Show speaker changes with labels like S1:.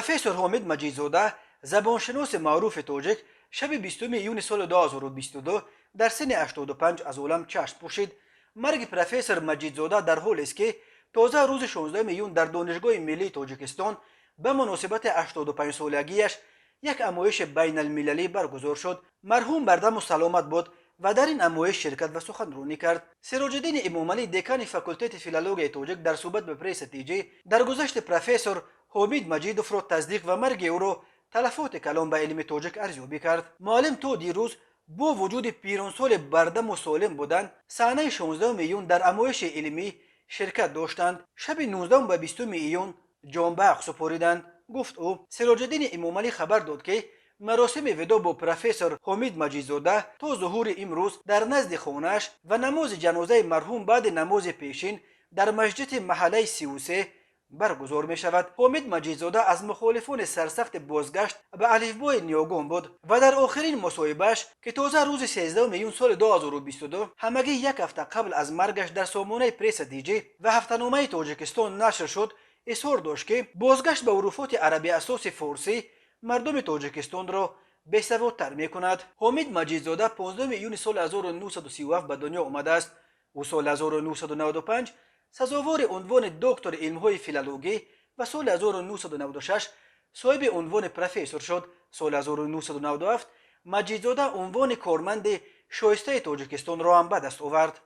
S1: پروفسور حامد مجیدزاده زبانشناس معروف تاجیک شب 20 ایون سال 2022 در سن 85 از عالم چشم پوشید. مرگ پروفسور مجیدزاده در حالی است که تازه روز 16 ایون در دانشگاه ملی تاجیکستان به مناسبت 85 سالگیش یک نمایش بین المللی برگزار شد. مرحوم بردم و سلامت بود و در این نمایش شرکت و سخنرانی کرد. سراج الدین امامعلی دکان فاکولته فیلولوژی تاجیک در صحبت به پرس تیجی در گذشت پروفسور حامد مجیدوف را تصدیق و مرگ او را تلفات کلان به علم تاجیک ارزیابی کرد. معلم تا دیروز با وجود پیرانسال بردم و سالم بودند، صحنه 16 ایون در نمایش علمی شرکت داشتند. شب 19 و 20 ایون جان به حق سپاریدند، گفت او. سراج الدین امامعلی خبر داد که مراسم وداع با پروفسور حامد مجیدزاده تا ظهور امروز در نزد خانه‌اش و نماز جنازه مرحوم بعد نماز پیشین در مسجد محله 33 برگزار می شود. حامد مجیدزاده از مخالفان سرسخت بازگشت به الفبای نیاگان بود و در آخرین مصاحبهش که تازه روز 13 میون سال 2022 همگی یک هفته قبل از مرگش در سامانه پرس دیجی و هفته‌نامه تاجیکستان نشر شد، اصرار داشت که بازگشت به حروفات عربی اساس فارسی مردم تاجیکستان را بی‌سوادتر می کند. حامد مجیدزاده 15 ایون سال 1937 به دنیا آمده است. او سال 1995 سزاوار عنوان دکتر علم‌های فیلولوژی و سال 1996 صاحب عنوان پروفسور شد. سال 1997 مجیدزاده عنوان کارمند شایسته تاجیکستان را هم به دست آورد.